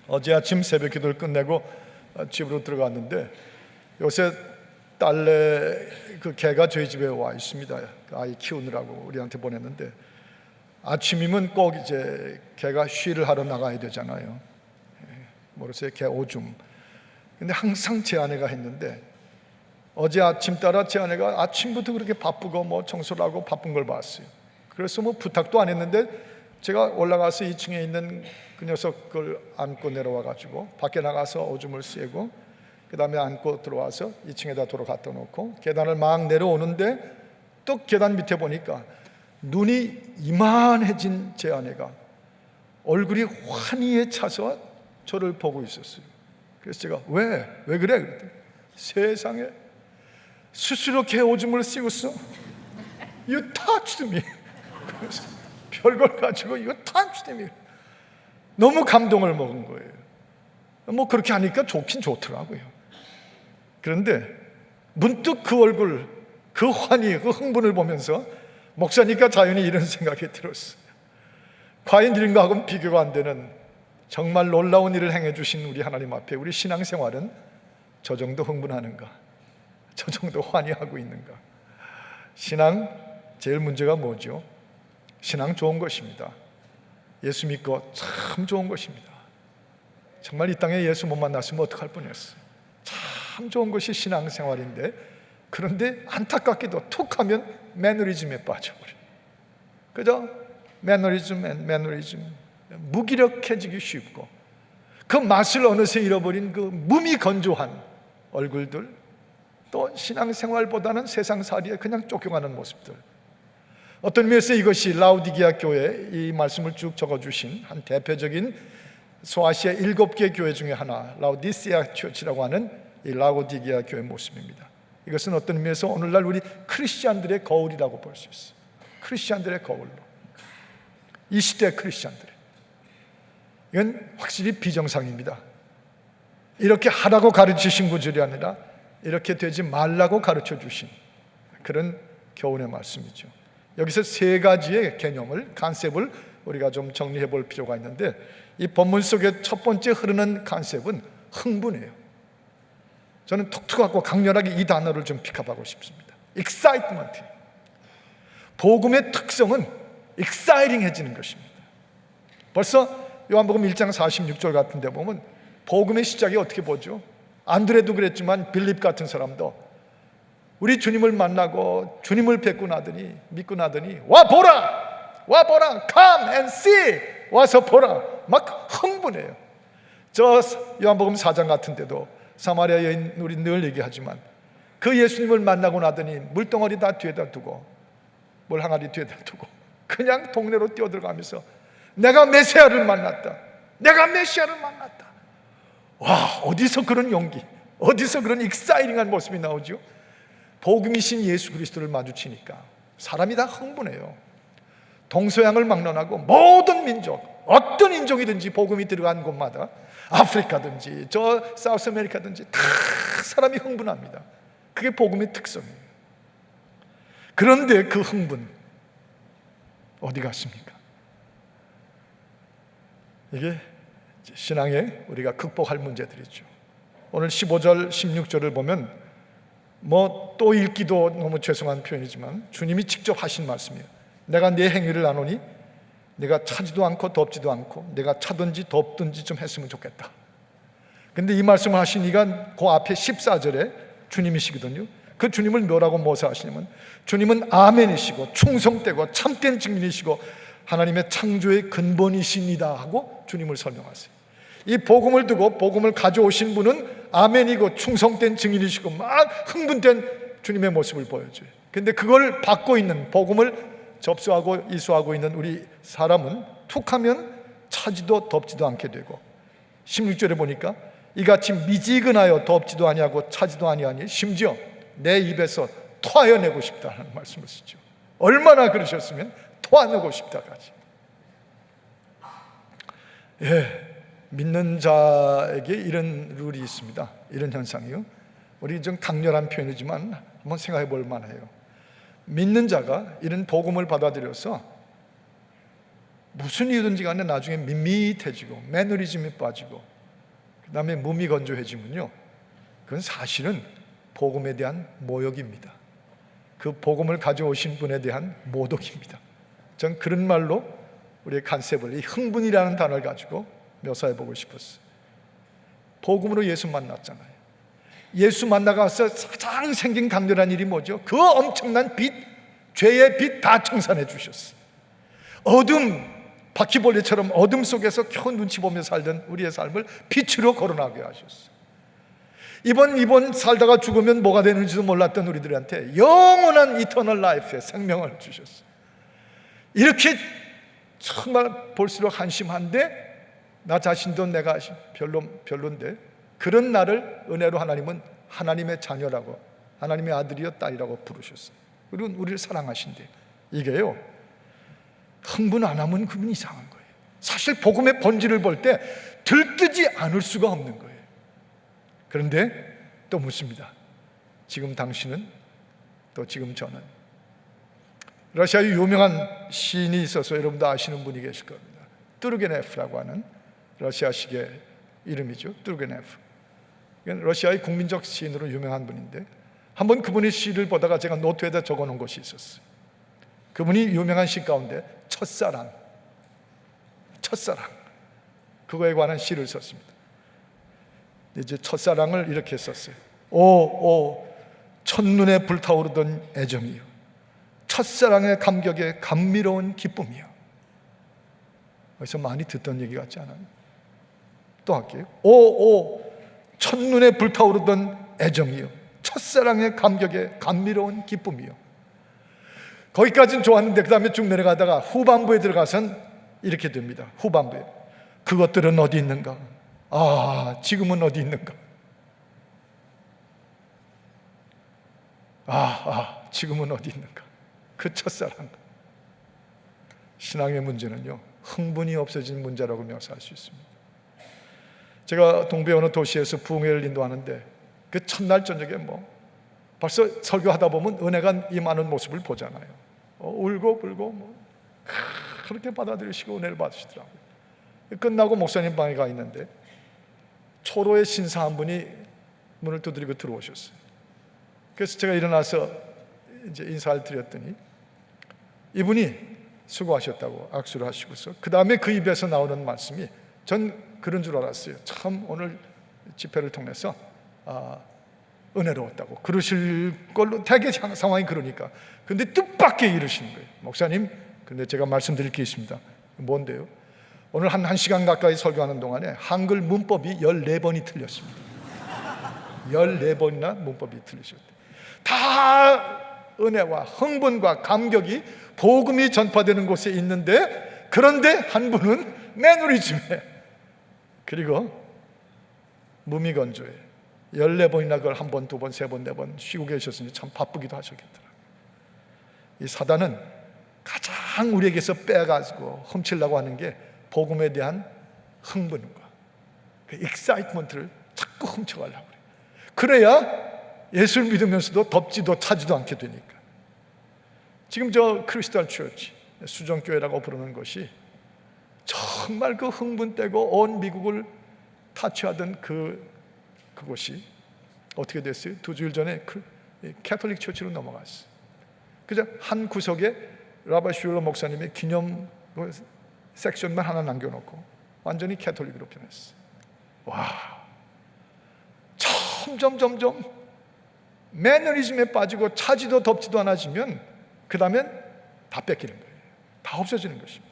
어제 아침 새벽 기도를 끝내고 집으로 들어갔는데 요새 딸내 그 개가 저희 집에 와 있습니다. 그 아이 키우느라고 우리한테 보냈는데 아침이면 꼭 이제 개가 쉬를 하러 나가야 되잖아요. 모르세요? 개 오줌. 근데 항상 제 아내가 했는데 어제 아침 따라 제 아내가 아침부터 그렇게 바쁘고 뭐 청소를 하고 바쁜 걸 봤어요. 그래서 뭐 부탁도 안 했는데 제가 올라가서 2층에 있는 그 녀석을 안고 내려와 가지고 밖에 나가서 오줌을 쐬고 그 다음에 안고 들어와서 2층에다 도로 갖다 놓고 계단을 막 내려오는데 또 계단 밑에 보니까 눈이 이만해진 제 아내가 얼굴이 환희에 차서 저를 보고 있었어요. 그래서 제가 왜 그래? 그랬더니 세상에 스스로 개 오줌을 씌웠어. You touched me. 그래서 별걸 가지고 You touched me. 너무 감동을 먹은 거예요. 뭐 그렇게 하니까 좋긴 좋더라고요. 그런데 문득 그 얼굴, 그 환희, 그 흥분을 보면서 목사니까 자연히 이런 생각이 들었어요. 과연 이런 거하고는 비교가 안 되는 정말 놀라운 일을 행해 주신 우리 하나님 앞에 우리 신앙생활은 저 정도 흥분하는가? 저 정도 환희하고 있는가? 신앙 제일 문제가 뭐죠? 신앙 좋은 것입니다. 예수 믿고 참 좋은 것입니다. 정말 이 땅에 예수 못 만났으면 어떡할 뻔했어요. 참 좋은 것이 신앙생활인데 그런데 안타깝게도 툭하면 매너리즘에 빠져버려요. 그죠? 매너리즘 무기력해지기 쉽고 그 맛을 어느새 잃어버린 그 무미건조한 얼굴들, 또 신앙생활보다는 세상살이에 그냥 쫓겨가는 모습들. 어떤 의미에서 이것이 라우디게아 교회, 이 말씀을 쭉 적어주신 한 대표적인 소아시아 7개 교회 중에 하나, 라우디시아 처치라고 하는 이 라우디게아 교회 모습입니다. 이것은 어떤 의미에서 오늘날 우리 크리스찬들의 거울이라고 볼 수 있어요. 크리스찬들의 거울로, 이 시대 크리스찬들. 이건 확실히 비정상입니다. 이렇게 하라고 가르치신 구절이 아니라 이렇게 되지 말라고 가르쳐 주신 그런 교훈의 말씀이죠. 여기서 세 가지의 개념을, 컨셉을 우리가 좀 정리해 볼 필요가 있는데 이 본문 속에 첫 번째 흐르는 컨셉은 흥분이에요. 저는 톡톡하고 강렬하게 이 단어를 좀 픽업하고 싶습니다. excitement. 복음의 특성은 exciting해지는 것입니다. 벌써 요한복음 1장 46절 같은 데 보면 복음의 시작이 어떻게 보죠? 안드레도 그랬지만 빌립 같은 사람도 우리 주님을 만나고 주님을 뵙고 나더니 믿고 나더니 와 보라 come and see, 와서 보라, 막 흥분해요. 저 요한복음 4장 같은 데도 사마리아 여인, 우리 늘 얘기하지만 그 예수님을 만나고 나더니 물덩어리 다 뒤에다 두고 물 항아리 뒤에다 두고 그냥 동네로 뛰어들어가면서 내가 메시아를 만났다. 와, 어디서 그런 용기, 어디서 그런 익사이팅한 모습이 나오죠? 복음이신 예수 그리스도를 마주치니까 사람이 다 흥분해요. 동서양을 막론하고 모든 민족, 어떤 인종이든지 복음이 들어간 곳마다 아프리카든지 저 사우스 아메리카든지 다 사람이 흥분합니다. 그게 복음의 특성이에요. 그런데 그 흥분 어디 갔습니까? 이게 신앙에 우리가 극복할 문제들이죠. 오늘 15절 16절을 보면 뭐 또 읽기도 너무 죄송한 표현이지만 주님이 직접 하신 말씀이에요. 내가 내 행위를 아노니 내가 차지도 않고 덥지도 않고 내가 차든지 덥든지 좀 했으면 좋겠다. 근데 이 말씀을 하신 이가 그 앞에 14절에 주님이시거든요. 그 주님을 뭐라고 모사하시냐면 주님은 아멘이시고 충성되고 참된 증인이시고 하나님의 창조의 근본이십니다 하고 주님을 설명하세요. 이 복음을 두고 복음을 가져오신 분은 아멘이고 충성된 증인이시고 막 흥분된 주님의 모습을 보여줘요. 근데 그걸 받고 있는, 복음을 접수하고 이수하고 있는 우리 사람은 툭하면 차지도 덥지도 않게 되고 16절에 보니까 이같이 미지근하여 덥지도 아니하고 차지도 아니하니 심지어 내 입에서 토하여내고 싶다는 말씀을 쓰죠. 얼마나 그러셨으면 토하내고 싶다까지. 믿는 자에게 이런 룰이 있습니다. 이런 현상이요. 우리 좀 강렬한 표현이지만 한번 생각해 볼 만해요. 믿는 자가 이런 복음을 받아들여서 무슨 이유든지 간에 나중에 밋밋해지고 매너리즘에 빠지고 그 다음에 몸이 건조해지면요, 그건 사실은 복음에 대한 모욕입니다. 그 복음을 가져오신 분에 대한 모독입니다. 전 그런 말로 우리의 컨셉을, 이 흥분이라는 단어를 가지고 묘사해 보고 싶었어요. 복음으로 예수 만났잖아요. 예수 만나가서 가장 생긴 강렬한 일이 뭐죠? 그 엄청난 빛, 죄의 빛 다 청산해 주셨어요. 어둠, 바퀴벌레처럼 어둠 속에서 겨우 눈치 보며 살던 우리의 삶을 빛으로 거론하게 하셨어요. 이번 살다가 죽으면 뭐가 되는지도 몰랐던 우리들한테 영원한 이터널 라이프의 생명을 주셨어요. 이렇게 정말 볼수록 한심한데 나 자신도 내가 별론데 그런 나를 은혜로 하나님은 하나님의 자녀라고, 하나님의 아들이여 딸이라고 부르셨어요. 그리고 우리를 사랑하신대. 이게요, 흥분 안 하면 그분 이상한 거예요. 사실 복음의 본질을 볼 때 들뜨지 않을 수가 없는 거예요. 그런데 또 묻습니다. 지금 당신은, 또 지금 저는. 러시아의 유명한 시인이 있어서 여러분도 아시는 분이 계실 겁니다. 뚜르게네프라고 하는 러시아식의 이름이죠. 뚜르게네프. 러시아의 국민적 시인으로 유명한 분인데, 한번 그분의 시를 보다가 제가 노트에다 적어놓은 것이 있었어요. 그분이 유명한 시 가운데 첫사랑, 그거에 관한 시를 썼습니다. 이제 첫사랑을 이렇게 썼어요. 오 첫눈에 불타오르던 애정이요, 첫사랑의 감격에 감미로운 기쁨이요. 그래서 많이 듣던 얘기 같지 않아요? 또 할게요. 오 첫눈에 불타오르던 애정이요, 첫사랑의 감격에 감미로운 기쁨이요. 거기까지는 좋았는데 그 다음에 쭉 내려가다가 후반부에 들어가선 이렇게 됩니다. 후반부에 그것들은 어디 있는가? 지금은 어디 있는가? 지금은 어디 있는가? 그 첫사랑. 신앙의 문제는요, 흥분이 없어진 문제라고 묘사할 수 있습니다. 제가 동부의 어느 도시에서 부흥회를 인도하는데 그 첫날 저녁에 벌써 설교하다 보면 은혜가 임하는 모습을 보잖아요. 울고 불고 그렇게 받아들이시고 은혜를 받으시더라고요. 끝나고 목사님 방에 가 있는데 초로의 신사 한 분이 문을 두드리고 들어오셨어요. 그래서 제가 일어나서 이제 인사를 드렸더니 이분이 수고하셨다고 악수를 하시고서 그 다음에 그 입에서 나오는 말씀이, 전 그런 줄 알았어요. 참 오늘 집회를 통해서 은혜로웠다고 그러실 걸로, 대개 상황이 그러니까. 근데 뜻밖의 이러시는 거예요. 목사님, 근데 제가 말씀드릴 게 있습니다. 뭔데요? 오늘 한 1시간 가까이 설교하는 동안에 한글 문법이 14번이 틀렸습니다. 14번이나 문법이 틀리셨대요. 다 은혜와 흥분과 감격이 복음이 전파되는 곳에 있는데, 그런데 한 분은 매너리즘에, 그리고 무미건조에 14번이나 그걸 한 번, 두 번, 세 번, 네 번 쉬고 계셨으니 참 바쁘기도 하셨겠더라고요. 이 사단은 가장 우리에게서 빼가지고 훔치려고 하는 게 복음에 대한 흥분과 그 익사이트먼트를 자꾸 훔쳐가려고 그래요. 그래야 예수를 믿으면서도 덥지도 타지도 않게 되니까. 지금 저 크리스탈 처치, 수정교회라고 부르는 것이 정말 그 흥분 떼고 온 미국을 타치하던 그곳이 어떻게 됐어요? 2주일 전에 캐톨릭 처치로 넘어갔어요. 그저 한 구석에 라바 슐러 목사님의 기념 섹션만 하나 남겨놓고 완전히 캐톨릭으로 변했어요. 와, 점점 매너리즘에 빠지고 차지도 덥지도 않아지면 그 다음엔 다 뺏기는 거예요. 다 없어지는 것입니다.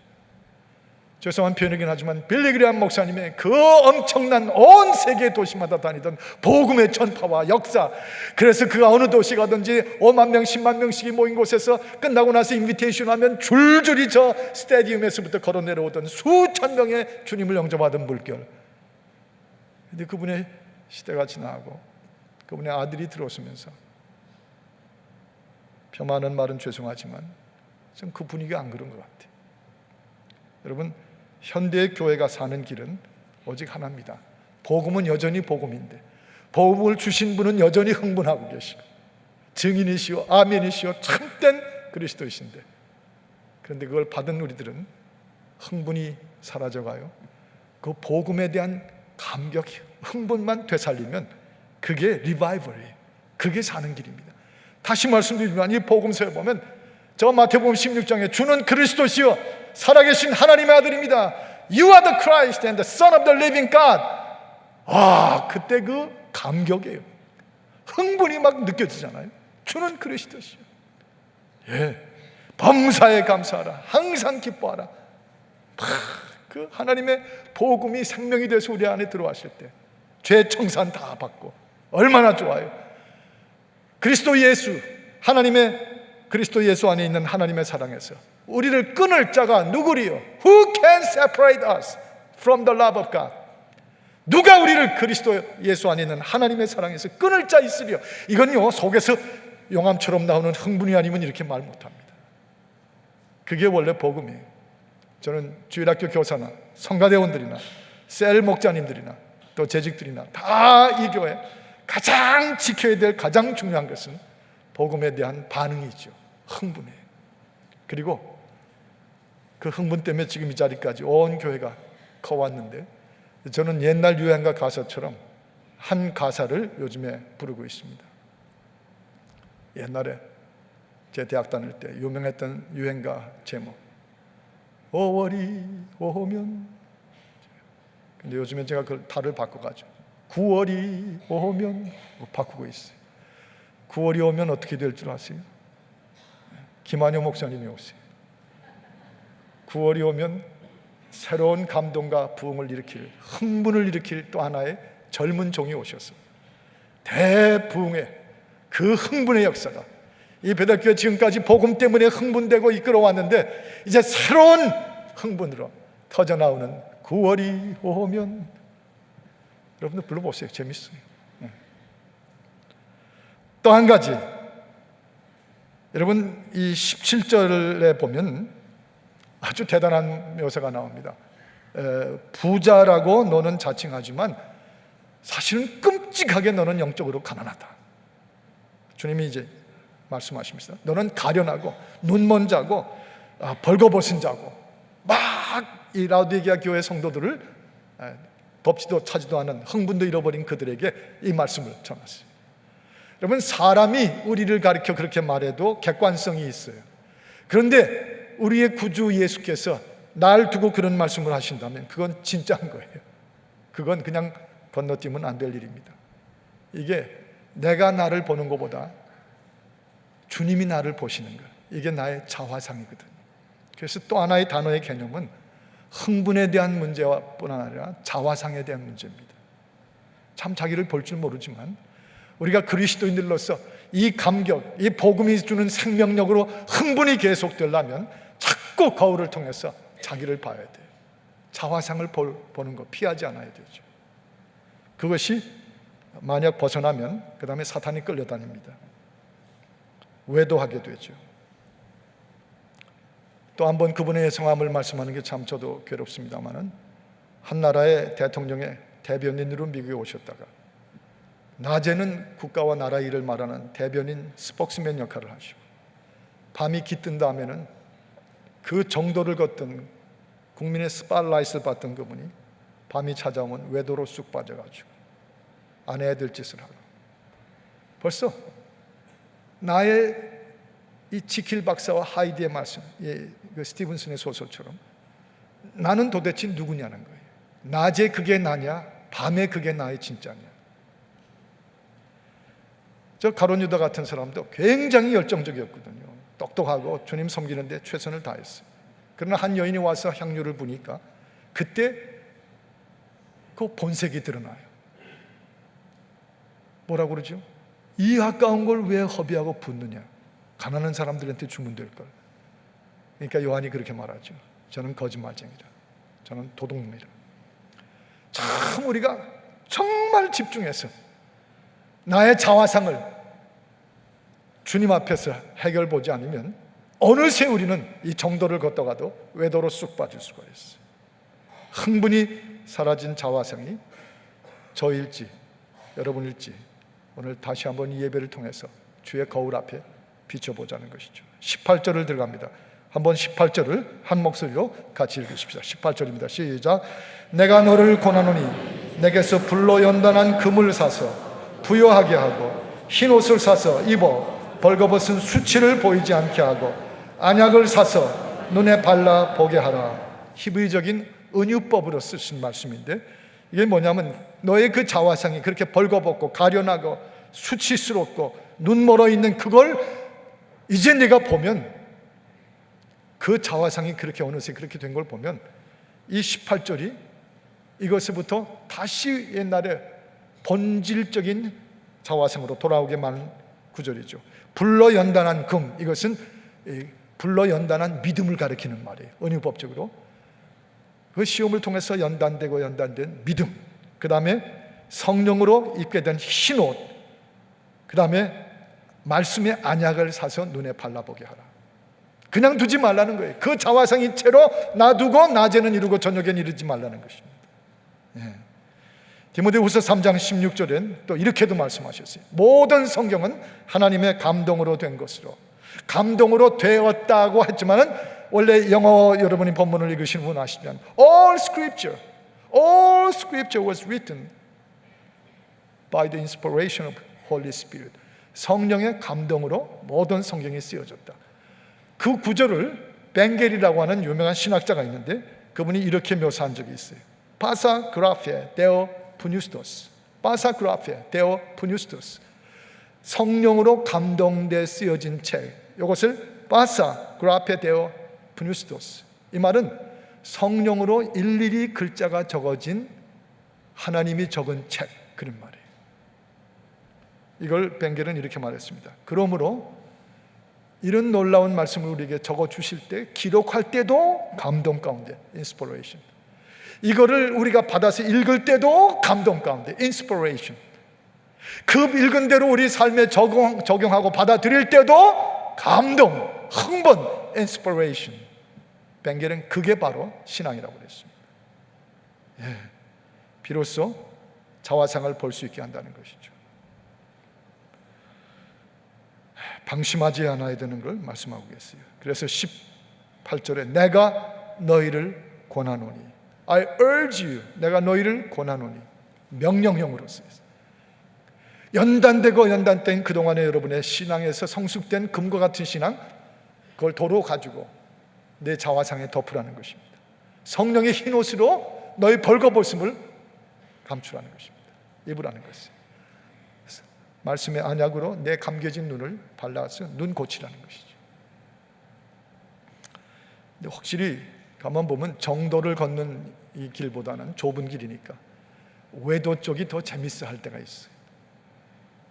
죄송한 표현이긴 하지만 빌리 그레이엄 목사님의 그 엄청난 온 세계 도시마다 다니던 복음의 전파와 역사, 그래서 그가 어느 도시 가든지 5만 명, 10만 명씩이 모인 곳에서 끝나고 나서 인비테이션 하면 줄줄이 저 스타디움에서부터 걸어 내려오던 수천 명의 주님을 영접하던 물결. 근데 그분의 시대가 지나고 그분의 아들이 들어오면서, 폄하하는 말은 죄송하지만 좀 그 분위기가 안 그런 것 같아요. 여러분, 현대의 교회가 사는 길은 오직 하나입니다. 복음은 여전히 복음인데, 복음을 주신 분은 여전히 흥분하고 계시고 증인이시오 아멘이시오 참된 그리스도이신데, 그런데 그걸 받은 우리들은 흥분이 사라져가요. 그 복음에 대한 감격, 흥분만 되살리면 그게 리바이벌이에요. 그게 사는 길입니다. 다시 말씀드리지만 이 복음서에 보면 저 마태복음 16장에 주는 그리스도시요 살아계신 하나님의 아들입니다. You are the Christ and the Son of the living God. 그때 그 감격이에요. 흥분이 막 느껴지잖아요. 주는 그리스도시요. 범사에 감사하라. 항상 기뻐하라. 그 하나님의 복음이 생명이 돼서 우리 안에 들어왔을 때 죄 청산 다 받고 얼마나 좋아요. 그리스도 예수, 하나님의 그리스도 예수 안에 있는 하나님의 사랑에서 우리를 끊을 자가 누구리요? Who can separate us from the love of God? 누가 우리를 그리스도 예수 안에 있는 하나님의 사랑에서 끊을 자 있으리요? 이건요 속에서 용암처럼 나오는 흥분이 아니면 이렇게 말 못합니다. 그게 원래 복음이에요. 저는 주일학교 교사나 성가대원들이나 셀 목자님들이나 또 재직들이나 다 이 교회 가장 지켜야 될 가장 중요한 것은 복음에 대한 반응이죠. 흥분이에요. 그리고 그 흥분 때문에 지금 이 자리까지 온 교회가 커왔는데 저는 옛날 유행가 가사처럼 한 가사를 요즘에 부르고 있습니다. 옛날에 제 대학 다닐 때 유명했던 유행가 제목 5월이 오면, 근데 요즘에 제가 그 달을 바꿔가지고 9월이 오면 바꾸고 있어요. 9월이 오면 어떻게 될 줄 아세요? 김한효 목사님이 오세요. 9월이 오면 새로운 감동과 부흥을 일으킬, 흥분을 일으킬 또 하나의 젊은 종이 오셔서 대부흥의 그 흥분의 역사가 이 배달교회 지금까지 복음 때문에 흥분되고 이끌어왔는데 이제 새로운 흥분으로 터져나오는 9월이 오면, 여러분들 불러보세요. 재밌어요. 또 한 가지, 여러분 이 17절에 보면 아주 대단한 묘사가 나옵니다. 부자라고 너는 자칭하지만 사실은 끔찍하게 너는 영적으로 가난하다. 주님이 이제 말씀하십니다. 너는 가련하고 눈먼 자고 벌거벗은 자고 막 이 라우디게아 교회 성도들을 덥지도 차지도 않은 흥분도 잃어버린 그들에게 이 말씀을 전하세요. 여러분 사람이 우리를 가리켜 그렇게 말해도 객관성이 있어요. 그런데 우리의 구주 예수께서 날 두고 그런 말씀을 하신다면 그건 진짜인 거예요. 그건 그냥 건너뛰면 안 될 일입니다. 이게 내가 나를 보는 것보다 주님이 나를 보시는 것, 이게 나의 자화상이거든요. 그래서 또 하나의 단어의 개념은 흥분에 대한 문제와 뿐만 아니라 자화상에 대한 문제입니다. 참 자기를 볼 줄 모르지만 우리가 그리스도인들로서 이 감격, 이 복음이 주는 생명력으로 흥분이 계속되려면 자꾸 거울을 통해서 자기를 봐야 돼요. 자화상을 보는 거 피하지 않아야 되죠. 그것이 만약 벗어나면 그 다음에 사탄이 끌려다닙니다. 외도하게 되죠. 또 한 번 그분의 성함을 말씀하는 게 참 저도 괴롭습니다만은 한 나라의 대통령의 대변인으로 미국에 오셨다가 낮에는 국가와 나라 일을 말하는 대변인 스포크스맨 역할을 하시고 밤이 깃든 다음에는 그 정도를 걷던 국민의 스팟라이트를 받던 그분이 밤이 찾아오면 외도로 쑥 빠져가지고 아내야 될 짓을 하고 벌써 나의 이 지킬 박사와 하이디의 말씀, 그 스티븐슨의 소설처럼 나는 도대체 누구냐는 거예요. 낮에 그게 나냐, 밤에 그게 나의 진짜냐. 저 가룟 유다 같은 사람도 굉장히 열정적이었거든요. 똑똑하고 주님 섬기는데 최선을 다했어요. 그러나 한 여인이 와서 향유를 부니까 그때 그 본색이 드러나요. 뭐라고 그러죠? 이 아까운 걸 왜 허비하고 붓느냐? 가난한 사람들한테 주면 될 걸. 그러니까 요한이 그렇게 말하죠. 저는 거짓말쟁이다. 저는 도둑놈이다. 참 우리가 정말 집중해서 나의 자화상을 주님 앞에서 해결 보지 않으면 어느새 우리는 이 정도를 걷다가도 외도로 쑥 빠질 수가 있어요. 흥분이 사라진 자화상이 저일지 여러분일지 오늘 다시 한번 이 예배를 통해서 주의 거울 앞에 비춰보자는 것이죠. 18절을 들어갑니다. 한번 18절을 한 목소리로 같이 읽으십시다. 18절입니다. 시작. 내가 너를 권하노니 내게서 불로 연단한 금을 사서 부요하게 하고 흰 옷을 사서 입어 벌거벗은 수치를 보이지 않게 하고 안약을 사서 눈에 발라 보게 하라. 히브리적인 은유법으로 쓰신 말씀인데, 이게 뭐냐면 너의 그 자화상이 그렇게 벌거벗고 가련하고 수치스럽고 눈 멀어 있는 그걸 이제 네가 보면, 그 자화상이 그렇게 어느새 그렇게 된 걸 보면 이 18절이 이것으로부터 다시 옛날에 본질적인 자화상으로 돌아오게 만든 구절이죠. 불로 연단한 금, 이것은 불로 연단한 믿음을 가리키는 말이에요. 은유법적으로 그 시험을 통해서 연단된 믿음, 그 다음에 성령으로 입게 된 흰옷, 그 다음에 말씀의 안약을 사서 눈에 발라보게 하라. 그냥 두지 말라는 거예요. 그 자화상인 채로 놔두고 낮에는 이루고 저녁에는 이루지 말라는 것입니다. 디모데후서 3장 16절엔 또 이렇게도 말씀하셨어요. 모든 성경은 하나님의 감동으로 된 것으로, 감동으로 되었다고 했지만은 원래 영어 여러분이 본문을 읽으시는 분 아시면 all scripture was written by the inspiration of Holy Spirit. 성령의 감동으로 모든 성경이 쓰여졌다. 그 구절을 벵겔이라고 하는 유명한 신학자가 있는데 그분이 이렇게 묘사한 적이 있어요. 바사 그라페 데오 푸뉴스토스, 바사 그라페 데오 푸뉴스토스. 성령으로 감동돼 쓰여진 책, 이것을 바사 그라페 데오 푸뉴스토스. 이 말은 성령으로 일일이 글자가 적어진 하나님이 적은 책, 그런 말이에요. 이걸 벵겔은 이렇게 말했습니다. 그러므로 이런 놀라운 말씀을 우리에게 적어주실 때, 기록할 때도 감동 가운데 inspiration, 이거를 우리가 받아서 읽을 때도 감동 가운데 inspiration, 그 읽은 대로 우리 삶에 적용하고 받아들일 때도 감동, 흥분, inspiration. 벵겔은 그게 바로 신앙이라고 그랬습니다. 비로소 자화상을 볼 수 있게 한다는 것이죠. 방심하지 않아야 되는 걸 말씀하고 계세요. 그래서 18절에 내가 너희를 권하노니, I urge you, 내가 너희를 권하노니, 명령형으로 쓰였어요. 연단된 그동안에 여러분의 신앙에서 성숙된 금과 같은 신앙, 그걸 도로 가지고 내 자화상에 덮으라는 것입니다. 성령의 흰 옷으로 너희 벌거벗음을 감추라는 것입니다. 입으라는 것이에요. 말씀의 안약으로 내 감겨진 눈을 발라서 눈 고치라는 것이죠. 근데 확실히 가만 보면 정도를 걷는 이 길보다는 좁은 길이니까 외도 쪽이 더 재밌어 할 때가 있어요.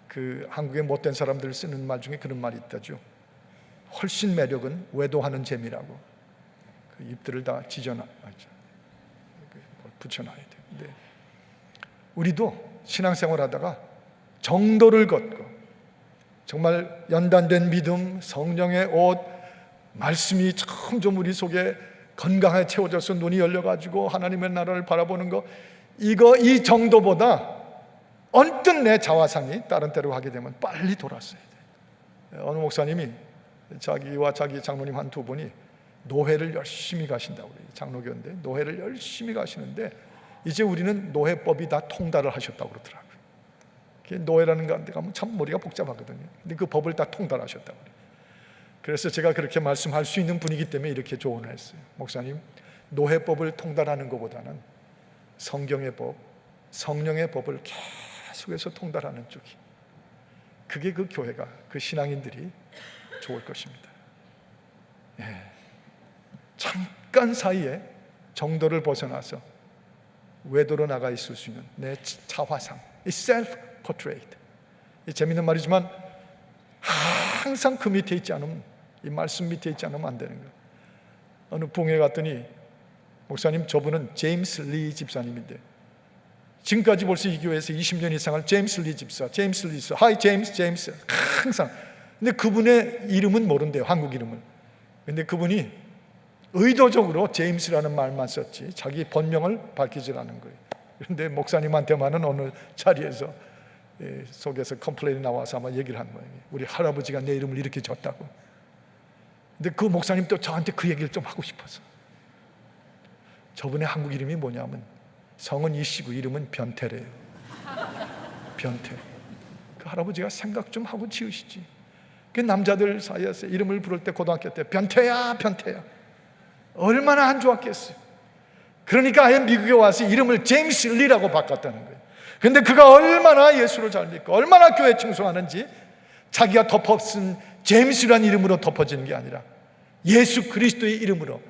그 한국의 못된 사람들 쓰는 말 중에 그런 말이 있다죠. 훨씬 매력은 외도하는 재미라고. 그 입들을 다 붙여놔야 돼요. 근데 우리도 신앙생활 하다가 정도를 걷고 정말 연단된 믿음, 성령의 옷, 말씀이 참 좀 우리 속에 건강하게 채워져서 눈이 열려가지고 하나님의 나라를 바라보는 거, 이 정도보다 언뜻 내 자화상이 다른 데로 가게 되면 빨리 돌았어야 돼요. 어느 목사님이 자기와 자기 장로님 한 두 분이 노회를 열심히 가신다고 그래요. 장로교인데 노회를 열심히 가시는데 이제 우리는 노회법이 다 통달을 하셨다고 그러더라고요. 노회라는 데 가면 참 머리가 복잡하거든요. 근데 그 법을 다 통달하셨다고 그래요. 그래서 제가 그렇게 말씀할 수 있는 분이기 때문에 이렇게 조언을 했어요. 목사님, 노회법을 통달하는 것보다는 성경의 법, 성령의 법을 계속해서 통달하는 쪽이, 그게 그 교회가, 그 신앙인들이 좋을 것입니다. 잠깐 사이에 정도를 벗어나서 외도로 나가 있을 수 있는 내 자화상, 이 self-portrait. 이 재밌는 말이지만 항상 그 밑에 있지 않으면, 이 말씀 밑에 있지 않으면 안 되는 거예요. 어느 부흥회 갔더니 목사님, 저분은 제임스 리 집사님인데 지금까지 벌써 이 교회에서 20년 이상을 제임스 리 집사, 하이 제임스 항상. 근데 그분의 이름은 모른대요, 한국 이름은. 근데 그분이 의도적으로 제임스라는 말만 썼지 자기 본명을 밝히지 않은 거예요. 그런데 목사님한테만은 어느 자리에서 속에서 컴플레인이 나와서 아마 얘기를 한 거예요. 우리 할아버지가 내 이름을 이렇게 줬다고. 근데 그 목사님 또 저한테 그 얘기를 좀 하고 싶어서. 저분의 한국 이름이 뭐냐면 성은 이씨고 이름은 변태래요. 변태. 그 할아버지가 생각 좀 하고 지으시지. 그 남자들 사이에서 이름을 부를 때 고등학교 때 변태야 변태야 얼마나 안 좋았겠어요. 그러니까 아예 미국에 와서 이름을 제임스 리라고 바꿨다는 거예요. 근데 그가 얼마나 예수를 잘 믿고 얼마나 교회 청소하는지 자기가 덮어쓴 제임스라는 이름으로 덮어지는 게 아니라 예수 그리스도의 이름으로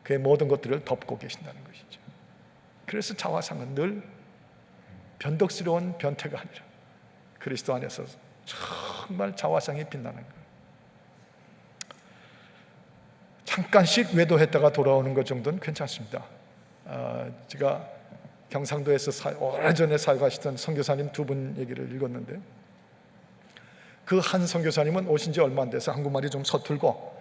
그의 모든 것들을 덮고 계신다는 것이죠. 그래서 자화상은 늘 변덕스러운 변태가 아니라 그리스도 안에서 정말 자화상이 빛나는 거예요. 잠깐씩 외도했다가 돌아오는 것 정도는 괜찮습니다. 제가 경상도에서 오래전에 살가시던 선교사님 두 분 얘기를 읽었는데 그 한 선교사님은 오신 지 얼마 안 돼서 한국말이 좀 서툴고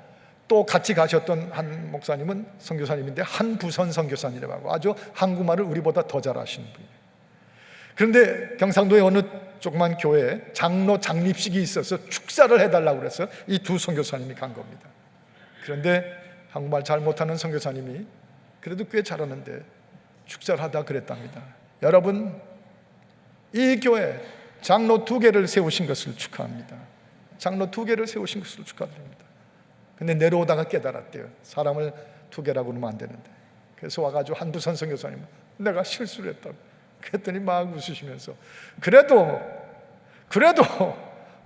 또 같이 가셨던 한 목사님은 선교사님인데 한부선 선교사님이라고 하고 아주 한국말을 우리보다 더 잘하시는 분이에요. 그런데 경상도의 어느 조그만 교회에 장로 장립식이 있어서 축사를 해달라고 그래서 이 두 선교사님이 간 겁니다. 그런데 한국말 잘 못하는 선교사님이 그래도 꽤 잘하는데 축사를 하다 그랬답니다. 여러분, 이 교회 장로 2개를 세우신 것을 축하합니다. 장로 2개를 세우신 것을 축하드립니다. 근데 내려오다가 깨달았대요. 사람을 2개라고 그러면 안 되는데. 그래서 와가지고 한부선 선교사님 내가 실수를 했다고. 그랬더니 막 웃으시면서 그래도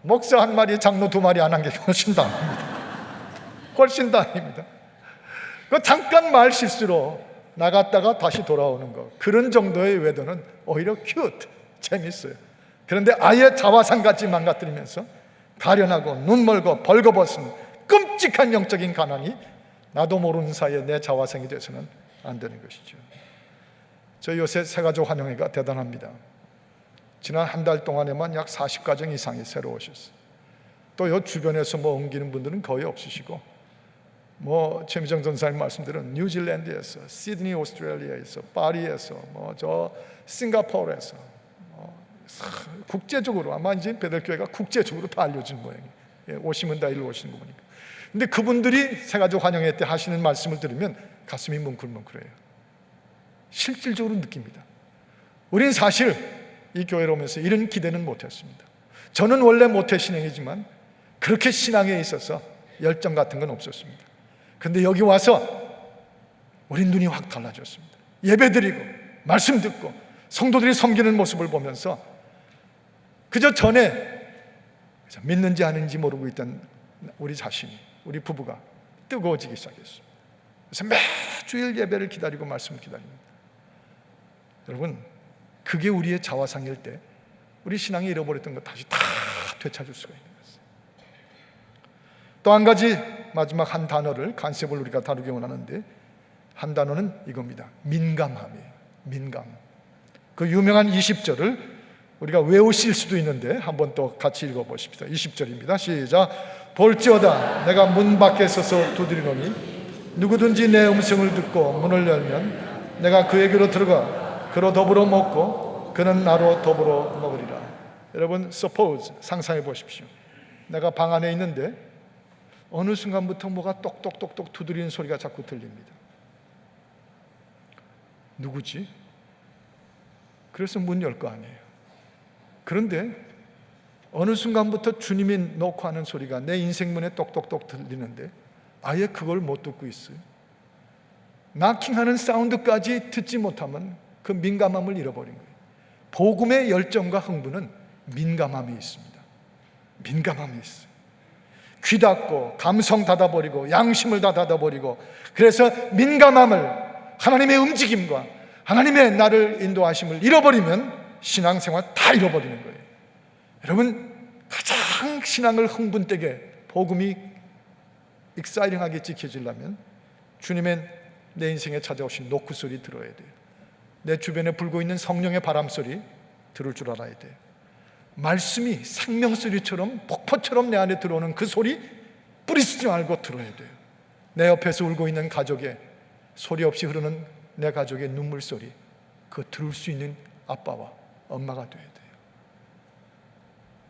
목사 한 마리 장로 2마리 안 한 게 훨씬 다행입니다. 훨씬 다행입니다. 그 잠깐 말 실수로 나갔다가 다시 돌아오는 거, 그런 정도의 외도는 오히려 큐트, 재밌어요. 그런데 아예 자화상같이 망가뜨리면서 가련하고 눈멀고 벌거벗은 끔찍한 영적인 가난이 나도 모르는 사이에 내 자화상이 돼서는 안 되는 것이죠. 저희 요새 새가족 환영회가 대단합니다. 지난 한 달 동안에만 약 40가정 이상이 새로 오셨어요. 또 요 주변에서 옮기는 분들은 거의 없으시고 최미정 전사님 말씀대로 뉴질랜드에서, 시드니 오스트레일리아에서, 파리에서, 저 싱가포르에서 국제적으로 아마 이제 베들교회가 국제적으로 다 알려진 모양이에요. 오시면 다 일로 오시는 거 보니까. 근데 그분들이 새가족 환영회 때 하시는 말씀을 들으면 가슴이 뭉클뭉클해요. 실질적으로 느낍니다. 우린 사실 이 교회로 오면서 이런 기대는 못했습니다. 저는 원래 모태신앙이지만 그렇게 신앙에 있어서 열정 같은 건 없었습니다. 근데 여기 와서 우리 눈이 확 달라졌습니다. 예배드리고 말씀 듣고 성도들이 섬기는 모습을 보면서 그저 전에 믿는지 아닌지 모르고 있던 우리 자신이, 우리 부부가 뜨거워지기 시작했습니다. 그래서 매주일 예배를 기다리고 말씀을 기다립니다. 여러분, 그게 우리의 자화상일 때 우리 신앙이 잃어버렸던 것 다시 다 되찾을 수가 있는 것이에요. 또 한 가지 마지막 한 단어를 간셉을 우리가 다루기 원하는데 한 단어는 이겁니다. 민감함이에요. 민감. 그 유명한 20절을 우리가 외우실 수도 있는데 한번 또 같이 읽어보십시다. 20절입니다. 시작. 볼지어다 내가 문 밖에 서서 두드리노니 누구든지 내 음성을 듣고 문을 열면 내가 그에게로 들어가 그로 더불어 먹고 그는 나로 더불어 먹으리라. 여러분, suppose 상상해 보십시오. 내가 방 안에 있는데 어느 순간부터 뭐가 똑똑똑똑 두드리는 소리가 자꾸 들립니다. 누구지? 그래서 문 열 거 아니에요. 그런데 어느 순간부터 주님이 놓고 하는 소리가 내 인생문에 똑똑똑 들리는데 아예 그걸 못 듣고 있어요. 나킹하는 사운드까지 듣지 못하면 그 민감함을 잃어버린 거예요. 복음의 열정과 흥분은 민감함이 있습니다. 민감함이 있어요. 귀 닫고 감성 닫아버리고 양심을 다 닫아버리고 그래서 민감함을, 하나님의 움직임과 하나님의 나를 인도하심을 잃어버리면 신앙생활 다 잃어버리는 거예요. 여러분, 가장 신앙을 흥분되게 복음이 익사이링하게 지켜지려면 주님의 내 인생에 찾아오신 노크 소리 들어야 돼요. 내 주변에 불고 있는 성령의 바람 소리 들을 줄 알아야 돼요. 말씀이 생명소리처럼 폭포처럼 내 안에 들어오는 그 소리 뿌리쓰지 말고 들어야 돼요. 내 옆에서 울고 있는 가족의 소리 없이 흐르는 내 가족의 눈물 소리, 그거 들을 수 있는 아빠와 엄마가 돼야 돼요.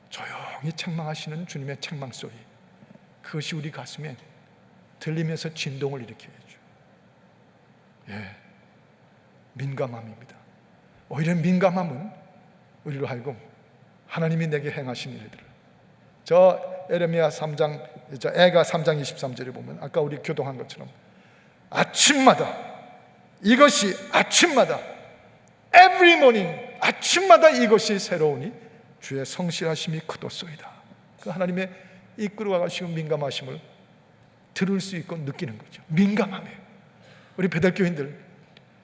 조용히 책망하시는 주님의 책망 소리, 그것이 우리 가슴에 들리면서 진동을 일으켜야죠. 예, 민감함입니다. 오히려 민감함은 우리로 하여금 하나님이 내게 행하신 일들을, 저 에레미야 3장, 저 애가 3장 23절에 보면 아까 우리 교동한 것처럼 아침마다, 이것이 아침마다, every morning, 아침마다 이것이 새로우니 주의 성실하심이 크도소이다. 그 하나님의 이끌어 가시고 민감하심을 들을 수 있고 느끼는 거죠. 민감함에 우리 배달교인들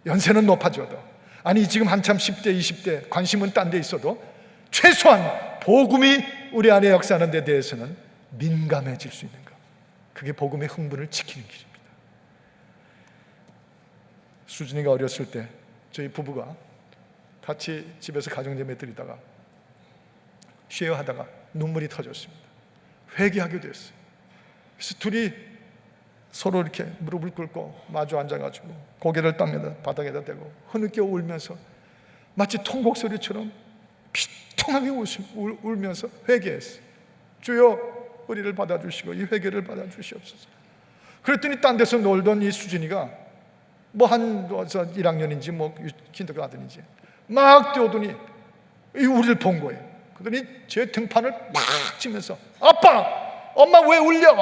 연세는 높아져도, 아니 지금 한참 10대 20대 관심은 딴 데 있어도 최소한 복음이 우리 안에 역사하는 데 대해서는 민감해질 수 있는 것, 그게 복음의 흥분을 지키는 길입니다. 수진이가 어렸을 때 저희 부부가 같이 집에서 가정예배 드리다가 쉐어하다가 눈물이 터졌습니다. 회개하게 됐어요. 그래서 둘이 서로 이렇게 무릎을 꿇고 마주 앉아가지고 고개를 땅에다, 바닥에다 대고 흐느껴 울면서 마치 통곡 소리처럼 비통하게 울면서 회개했어요. 주여 우리를 받아주시고 이 회개를 받아주시옵소서. 그랬더니 딴 데서 놀던 이 수진이가 뭐 한 1학년인지 뭐 킨더가든인지 막 뛰어오더니 우리를 본 거예요. 그러더니 제 등판을 막 치면서 아빠, 엄마 왜 울려?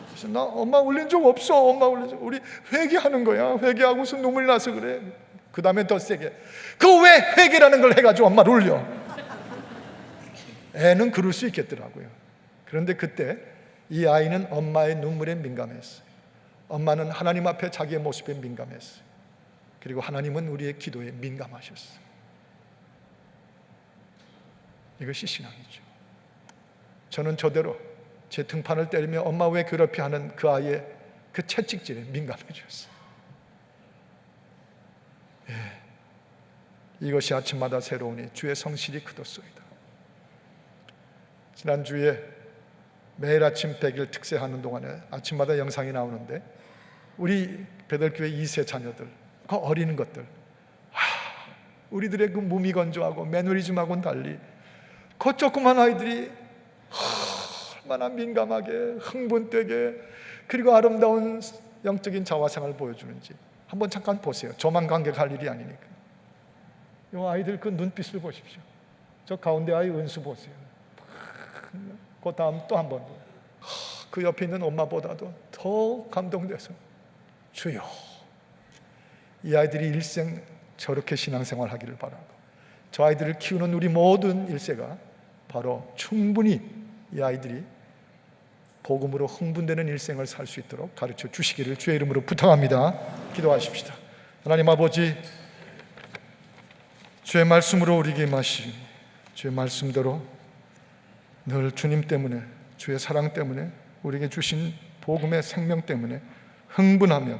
그래서 나 엄마 울린 적 없어. 엄마 울린 적, 우리 회개하는 거야. 회개하고서 눈물이 나서 그래. 그 다음에 더 세게, 그 왜 회개라는 걸 해가지고 엄마를 울려? 애는 그럴 수 있겠더라고요. 그런데 그때 이 아이는 엄마의 눈물에 민감했어요. 엄마는 하나님 앞에 자기의 모습에 민감했어요. 그리고 하나님은 우리의 기도에 민감하셨어요. 이것이 신앙이죠. 저는 저대로 제 등판을 때리며 엄마 왜 괴롭히 하는 그 아이의 그 채찍질에 민감해졌어요. 예, 이것이 아침마다 새로우니 주의 성실이 크도소이다. 지난주에 매일 아침 100일 특세하는 동안에 아침마다 영상이 나오는데 우리 배달교회 2세 자녀들, 그 어린 것들, 우리들의 그 무미건조하고 매너리즘하고는 달리 그 조그만 아이들이 얼마나 민감하게 흥분되게 그리고 아름다운 영적인 자화상을 보여주는지 한번 잠깐 보세요. 저만 감격할 일이 아니니까. 이 아이들 그 눈빛을 보십시오. 저 가운데 아이 은수 보세요. 그 다음 또 한 번, 그 옆에 있는 엄마보다도 더 감동돼서 주여, 이 아이들이 일생 저렇게 신앙생활 하기를 바라고, 저 아이들을 키우는 우리 모든 일세가 바로 충분히 이 아이들이 복음으로 흥분되는 일생을 살 수 있도록 가르쳐 주시기를 주의 이름으로 부탁합니다. 기도하십시다. 하나님 아버지, 주의 말씀으로 우리에게 임하시니 주의 말씀대로 늘 주님 때문에, 주의 사랑 때문에, 우리에게 주신 복음의 생명 때문에 흥분하며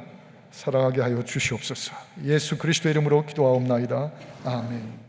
살아가게 하여 주시옵소서. 예수 그리스도의 이름으로 기도하옵나이다. 아멘.